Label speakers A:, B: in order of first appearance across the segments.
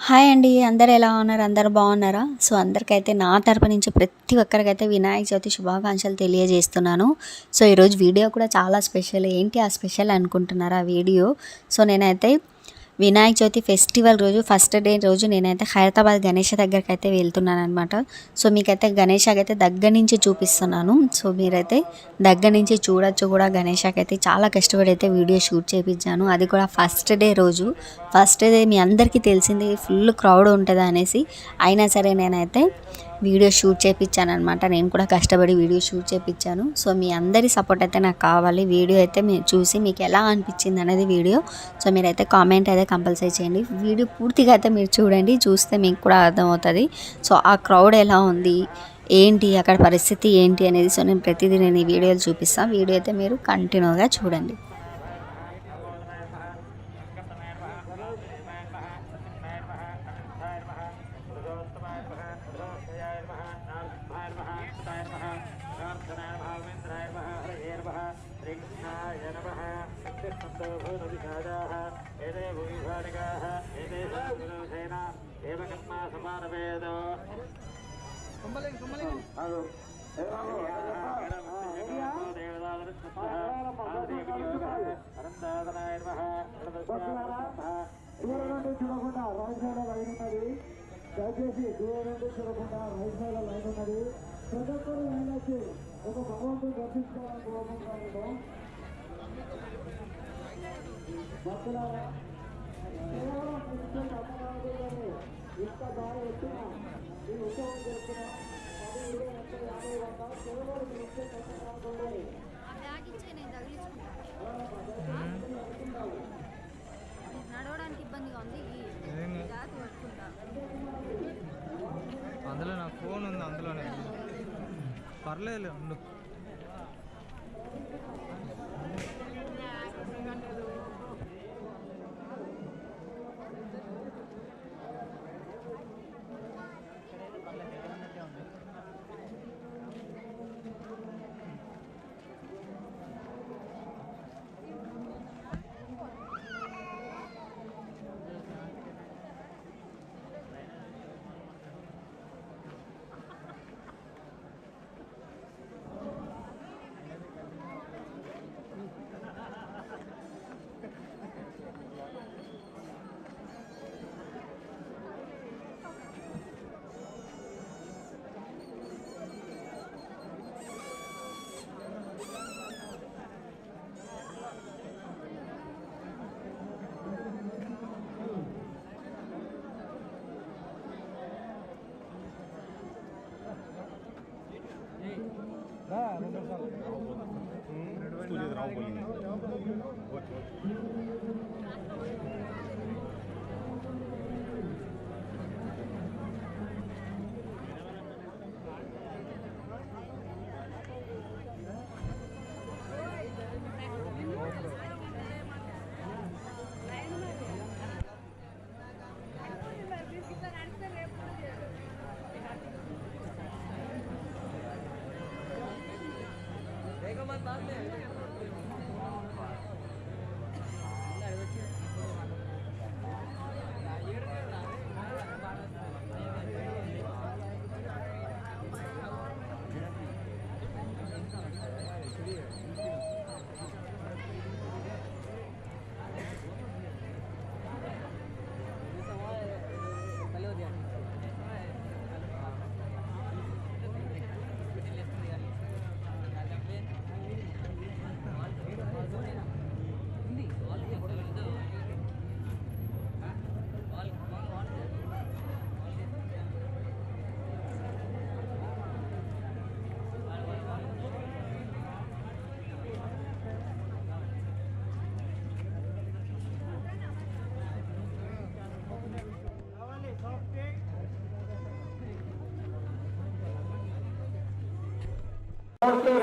A: Hi అండి. అందరూ ఎలా ఉన్నారు? అందరూ బాగున్నారా? సో, అందరికైతే నా తరపు నుంచి ప్రతి ఒక్కరికైతే వినాయక చవితి శుభాకాంక్షలు తెలియజేస్తున్నాను. సో, ఈరోజు వీడియో కూడా చాలా స్పెషల్. ఏంటి ఆ స్పెషల్ అనుకుంటున్నారా ఆ వీడియో? సో, నేనైతే వినాయక చవితి ఫెస్టివల్ రోజు ఫస్ట్ డే రోజు నేనైతే ఖైరతాబాద్ గణేష దగ్గరికి అయితే వెళ్తున్నాను అనమాట. సో, మీకైతే గణేషకైతే దగ్గర నుంచి చూపిస్తున్నాను. సో, మీరైతే దగ్గర నుంచి చూడొచ్చు కూడా. గణేషకైతే చాలా కష్టపడి అయితే వీడియో షూట్ చేయించాను. అది కూడా ఫస్ట్ డే రోజు. ఫస్ట్ డే మీ అందరికీ తెలిసింది ఫుల్ క్రౌడ్ ఉంటుంది అనేసి, అయినా సరే నేనైతే వీడియో షూట్ చేయించాను అనమాట. నేను కూడా కష్టపడి వీడియో షూట్ చేయించాను. సో, మీ అందరి సపోర్ట్ అయితే నాకు కావాలి. వీడియో అయితే మీరు చూసి మీకు ఎలా అనిపించింది అనేది వీడియో. సో, మీరైతే కామెంట్ అయితే కంపల్సరీ చేయండి. వీడియో పూర్తిగా అయితే మీరు చూడండి. చూస్తే మీకు కూడా అర్థమవుతుంది. సో, ఆ క్రౌడ్ ఎలా ఉంది, ఏంటి అక్కడ పరిస్థితి ఏంటి అనేది. సో, నేను ప్రతిదీ నేను ఈ వీడియోలు చూపిస్తాను. వీడియో అయితే మీరు కంటిన్యూగా చూడండి.
B: దయచేసి దూరం నుండి చూడకుండా రైట్ సైడ్ లైన్ ఉన్నది. ప్రతి ఒక్కరు లైన్ వచ్చి ఒక భగవంతుడు దర్శించుకోవాలని కోరుకుంటున్నాను. భక్తులారా కేవలం అమ్మగారు ఇంత బాగా వచ్చిన ఈ ఉత్సవం చేస్తున్నా 10, 20, 50 కేవలం నిత్యం కష్టపడుకోండి.
C: నడవడానికి ఇబ్బందిగా ఉంది.
D: అందులో నా ఫోన్ ఉంది, అందులోనే పర్లేదు ఉండు.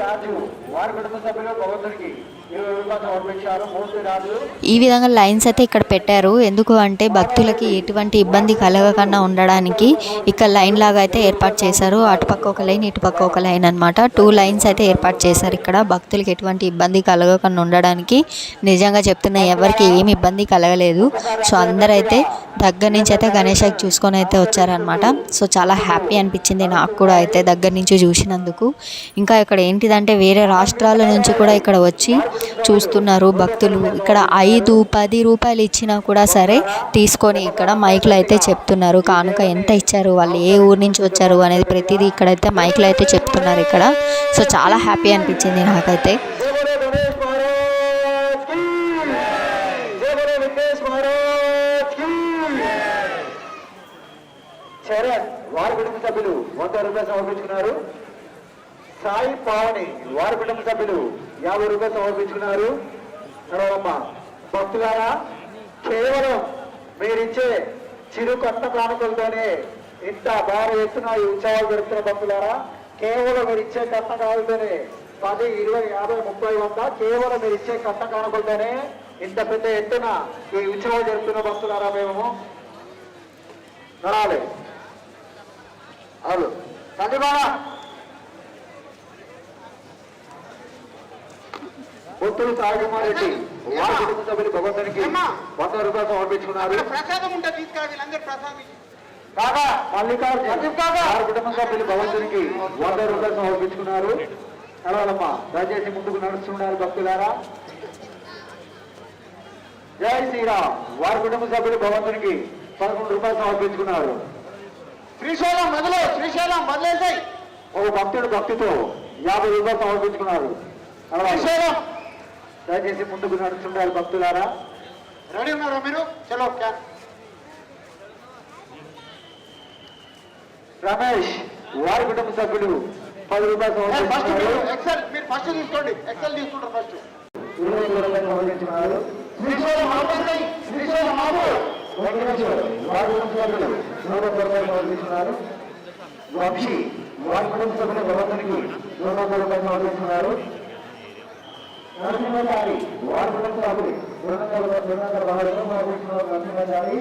B: రాజు వారి కుటుంబ సభ్యులు భగవంతుడికి 20 రూపాయలు సమర్పించారు. మూర్తి రాజు
A: ఈ విధంగా లైన్స్ అయితే ఇక్కడ పెట్టారు. ఎందుకు అంటే భక్తులకి ఎటువంటి ఇబ్బంది కలగకుండా ఉండడానికి ఇక్కడ లైన్ లాగా అయితే ఏర్పాటు చేశారు. అటుపక్క ఒక లైన్, ఇటుపక్క ఒక లైన్ అనమాట. 2 లైన్స్ అయితే ఏర్పాటు చేశారు ఇక్కడ భక్తులకి ఎటువంటి ఇబ్బంది కలగకుండా ఉండడానికి. నిజంగా చెప్తున్నా, ఎవరికి ఏమి ఇబ్బంది కలగలేదు. సో అందరైతే దగ్గర నుంచి అయితే గణేష్ చూసుకొని అయితే వచ్చారనమాట. సో చాలా హ్యాపీ అనిపించింది నాకు కూడా అయితే దగ్గర నుంచి చూసినందుకు. ఇంకా ఇక్కడ ఏంటిదంటే వేరే రాష్ట్రాల నుంచి కూడా ఇక్కడ వచ్చి చూస్తున్నారు భక్తులు. ఇక్కడ 5-10 రూపాయలు ఇచ్చినా కూడా సరే తీసుకొని ఇక్కడ మైక్లో అయితే చెప్తున్నారు కానుక ఎంత ఇచ్చారు, వాళ్ళు ఏ ఊరు నుంచి వచ్చారు అనేది ప్రతిదీ ఇక్కడైతే మైక్లో అయితే చెప్తున్నారు ఇక్కడ. సో చాలా హ్యాపీ అనిపించింది నాకైతే.
B: చరణ్ వారి కుటుంబ సభ్యులు 100 రూపాయలు సమర్పించుకున్నారు. సాయి పావని వారి కుటుంబ సభ్యులు 50 రూపాయలు సమర్పించుకున్నారు. తర్వాత భక్తులారా, కేవలం మీరిచ్చే చిరు కొత్త కానుకలతోనే ఇంత భారీ ఎత్తున ఈ ఉత్సవాలు జరుపుతున్న భక్తులారా, కేవలం మీరు ఇచ్చే కట్ట కానుకలతోనే 10, 20, 50, 30, 100 కేవలం మీరు ఇచ్చే కట్ట కానుకలతోనే ఇంత పెద్ద ఎత్తున ఈ ఉత్సవాలు జరుపుతున్న భక్తులారా మేము నడాలి. అవును సందీపారా పొత్తులు సాయికుమార్ రెడ్డి వారి కుటుంబ సభ్యులు భగవంతునికి 100 రూపాయలు సమర్పించుకున్నారు.
E: ప్రసాదం ఉంటే తీసుకురా, వీళ్ళందరూ ప్రసాదం
B: కాగా మల్లికార్జున వారి కుటుంబ సభ్యులు భగవంతునికి 100 రూపాయలు సమర్పించుకున్నారు. నడవాలమ్మా, దయచేసి ముందుకు నడుస్తున్నారు భక్తులారా. జై శ్రీరామ్ వారి కుటుంబ సభ్యులు భగవంతునికి 11 రూపాయలు సమర్పించుకున్నారు.
E: శ్రీశైలం మొదలైతాయి.
B: ఒక భక్తుడు భక్తితో 50 రూపాయలు సమర్పించుకున్నారు.
E: శ్రీశైలం
B: దయచేసి ముందుకు నడుస్తుండాలి భక్తులారా.
E: రెడీ ఉన్నారా మీరు? చలో
B: రమేష్ వారి కుటుంబ సభ్యులు 10 రూపాయలు సమర్పించుకున్నారు.
E: ఎక్సెల్ మీరు ఫస్ట్ తీసుకోండి. ఎక్సెల్ తీసుకుంటారు ఫస్ట్.
B: 20 రూపాయలు సమర్పించుకున్నారు.
E: శ్రీశైలం ఆపేస్తాయి. శ్రీశైలం ఆపు.
B: వెంకటేశ్వర్ వారి కుటుంబ సభ్యులు 100 రూపాయలు సమర్పించుకున్నారు. వంశీ వారి కుటుంబ సభ్యులు భగవంతునికి 200 రూపాయలు సమర్పించుకున్నారు. నరసింహచారి వారి కుటుంబ సభ్యులు 200 రూపాయలు సమర్పించుకున్నారు. నరసింహచారి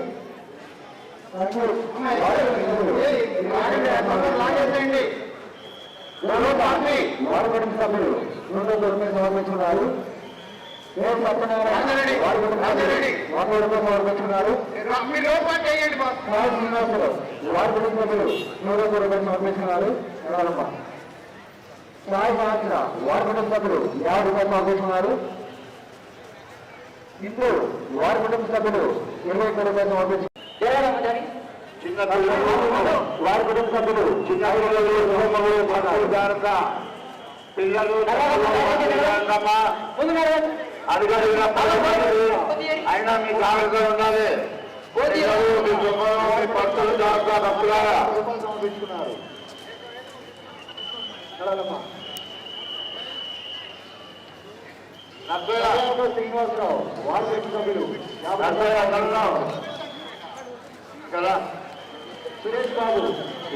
B: వారి కుటుంబ సభ్యులు 200 రూపాయలు సమర్పించుకున్నారు. సత్యనారాయణ వారి కుటుంబ సభ్యులు 100 రూపాయలు సమర్పించుకున్నారు.
E: మీరు లోపాటు చేయండి బాబు.
B: శ్రీనివాసరావు వారి కుటుంబ సభ్యులు 200 రూపాయలు సమర్పించుకున్నారు. సాయి సహస్ర వారి కుటుంబ సభ్యులు 50 రూపాయలు సమర్పించుకున్నారు. ఇప్పుడు వారి కుటుంబ సభ్యులు 21 రూపాయలు సమర్పించుకున్నారు. వారి కుటుంబ సభ్యులు పిల్లలు అధికారులు అయినా మీ జాగ్రత్తగా ఉండాలి. పక్షులు జాగ్రత్త భక్తులారా సమర్పించుకున్నారు. శ్రీనివాసరావు వారి కుటుంబ సభ్యులు కదా. సురేష్ బాబు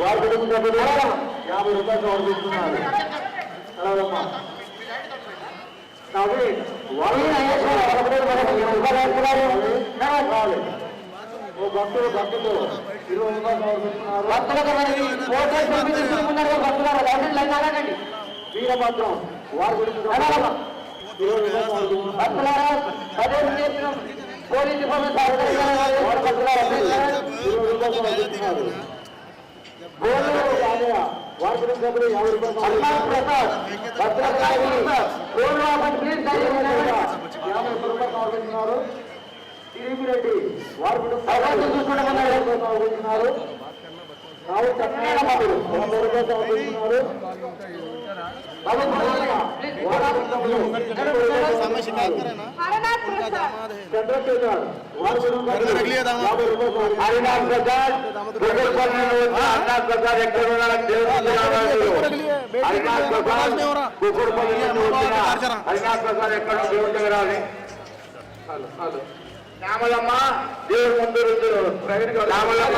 B: వారి కుటుంబ సభ్యులు 50 రూపాయలు సమర్పిస్తున్నారు. నవీన్ ఓ భక్తులు భక్తులు 20 రూపాయలు సమర్పిస్తున్నారు. వీరభద్రం వారి గురించి 20 రూపాయలు సమర్పిస్తున్నారు. వారి గురించి 50 రూపాయలు సమర్పిస్తున్నారు. తిరిగిరెడ్డి వారి గురించి సమర్పిస్తున్నారు. రావు సత్యనారాయణ 100 రూపాయలు సమర్పిస్తున్నారు. చంద్రశేఖర్ వారి గురించి 50 రూపాయలు. హరినాథ్ ప్రసాద్ హరినాథ్ ప్రసాద్ ఎక్కడ ఉన్నాడు? హరినాథ్ ప్రసాద్ కుకుడుపల్లి హరినాథ్ ప్రసాద్ ఎక్కడ దేవుడి దగ్గర శ్యామలమ్మ దేవుడి ముందు శ్యామలమ్మ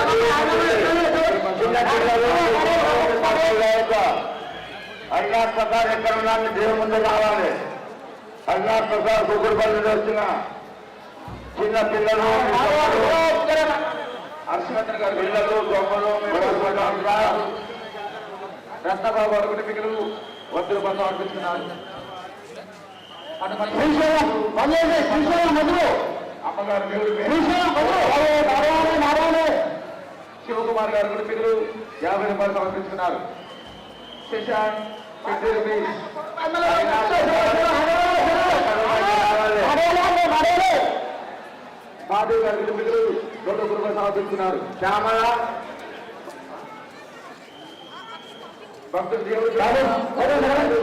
B: చిన్న పిల్లలు హరినాథ్ ప్రసాద్ ఎక్కడ ఉన్నారని దేవుడి ముందు రావాలి. అన్నా ప్రసాద్ కుకుడుపల్లి నుండి వచ్చిన చిన్న పిల్లలు హర్షవర్ధన్ గారు పిల్లలు దొంగలు రత్నబాబు అడుగుని మిగులు వద్దులు బంధం అనిపిస్తున్నారు. అమ్మగారు శివకుమార్ గారు మిగులు 50 రూపాయలు సమర్పిస్తున్నారు. శశాంక్ మాధవ్ గారు మిగులు 2 రూపాయలు సమర్పిస్తున్నారు. శ్యామల భక్తులు దేవుడు నడుస్తున్నది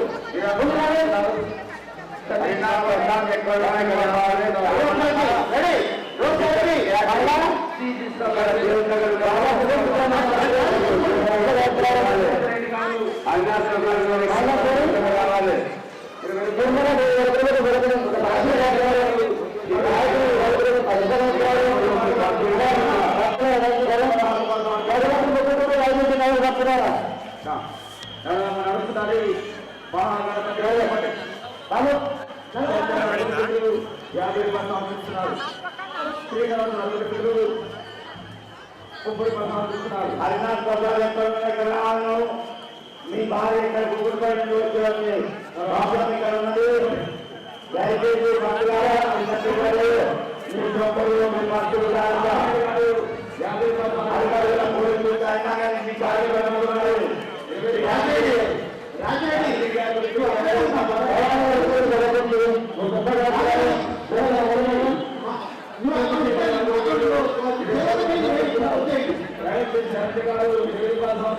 B: 50 రూపాయలు సమర్పిస్తున్నారు. శ్రీకారం 30 సమర్పిస్తున్నారు. హరినాథ్ ప్రజలు మీ భార్య ఇక్కడ కుటుంబం వచ్చి ఇక్కడ ఉన్నది. దయచేసి భక్తులు మీ సొంతలు మీ భక్తులు మీ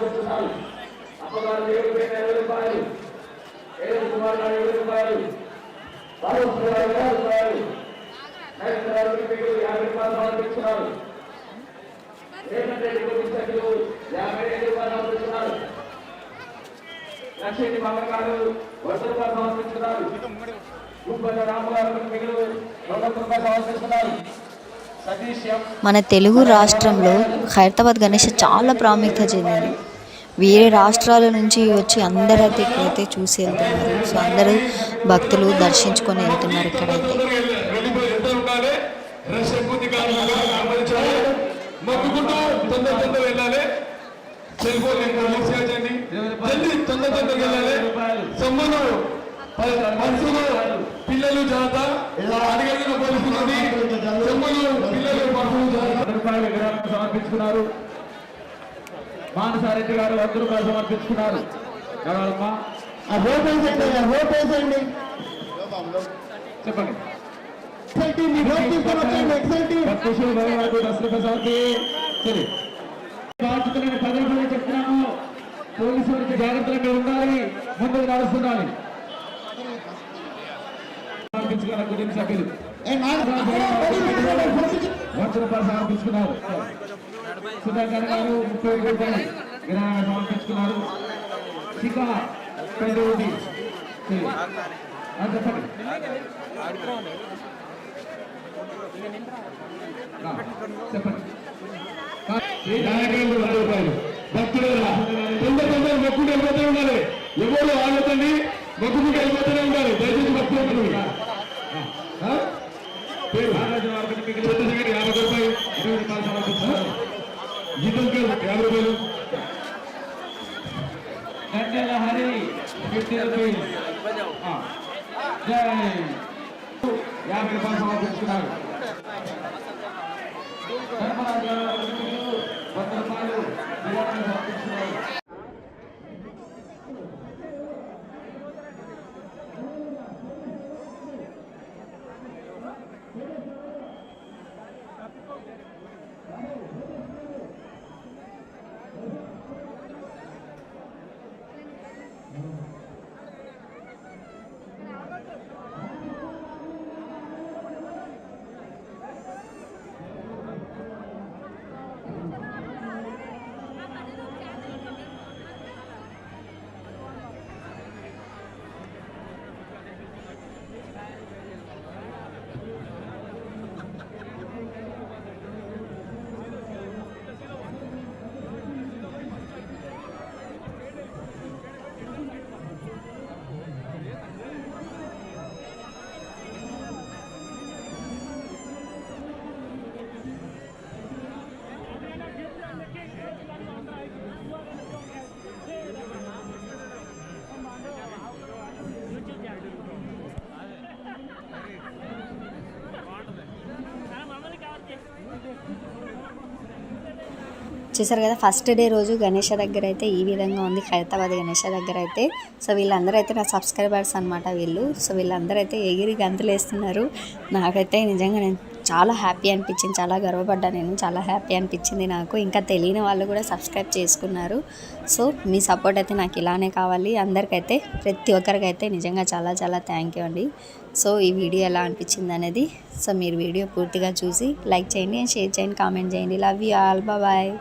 B: కార్యక్రమాలు అప్పగారు 7 రూపాయలు 7 కుమార్ 7 రూపాయలు 50 రూపాయలు 50 రూపాయలు సమర్పిస్తున్నారు. రేవంత్ రెడ్డి కుటుంబ సభ్యులు 52 రూపాయలు సమర్పిస్తున్నారు. లక్ష్మీ బాబా గారు 100 రూపాయలు సమర్పిస్తున్నారు. గుబ్బల రామగారు మిగులు 200 రూపాయలు సమర్పిస్తున్నారు.
A: మన తెలుగు రాష్ట్రంలో ఖైరతాబాద్ గణేష్ చాలా ప్రాముఖ్యత చెందింది. వేరే రాష్ట్రాల నుంచి వచ్చి అందరైతే ఇక్కడైతే చూసి వెళ్తున్నారు. సో అందరూ భక్తులు దర్శించుకొని వెళ్తున్నారు. ఇక్కడైతే
B: పిల్లలు జాత అడిగిన పరిస్థితి పిల్లలు సమర్పించుకున్నారు. మానసారెడ్డి గారు 100 రూపాయలు సమర్పించుకున్నారు. చెప్పండి. బాధ్యతలను 10 రూపాయలు చెప్తున్నాము. పోలీసు వారికి జాగ్రత్తగా ఉండాలి, ముందుకు నడుస్తుండాలి. కుటుంబ సభ్యులు 100 రూపాయలు సమర్పించుకున్నారు. సుధాకర్ గారు 30 రూపాయలు విరాళంగా సమర్పించుకున్నారు. శిఖా పెద్దది చెప్పండి. చెప్పండి. 100 రూపాయలు భక్తులు తొందర మొక్కుడు వెళ్ళిపోతూ ఉండాలి. ఎవరు ఆగతండి, మొక్కుకుంటూ వెళ్ళిపోతూనే ఉండాలి. దయచేసి భక్తులు 50 రూపాయలు 20 రూపాయలు సమర్పిస్తున్నారు. జీతంకి 50 రూపాయలు. గంటల హరి 50 రూపాయలు. 50 రూపాయలు సమర్పిస్తున్నారు. 100 రూపాయలు సమర్పిస్తున్నారు.
A: చూసారు కదా ఫస్ట్ డే రోజు గణేష దగ్గర అయితే ఈ విధంగా ఉంది, ఖైరతాబాద్ గణేష దగ్గర అయితే. సో వీళ్ళందరూ అయితే నా సబ్స్క్రైబర్స్ అనమాట వీళ్ళు. సో వీళ్ళందరూ అయితే ఎగిరి గంతులు వేస్తున్నారు. నాకైతే నిజంగా నేను చాలా హ్యాపీ అనిపించింది, చాలా గర్వపడ్డా, నేను చాలా హ్యాపీ అనిపించింది నాకు. ఇంకా తెలియని వాళ్ళు కూడా సబ్స్క్రైబ్ చేసుకున్నారు. సో మీ సపోర్ట్ అయితే నాకు ఇలానే కావాలి. అందరికైతే ప్రతి ఒక్కరికైతే నిజంగా చాలా చాలా థ్యాంక్ యూ అండి. సో ఈ వీడియో ఎలా అనిపించింది అనేది సో మీరు వీడియో పూర్తిగా చూసి లైక్ చేయండి, షేర్ చేయండి, కామెంట్ చేయండి. Love you all, bye.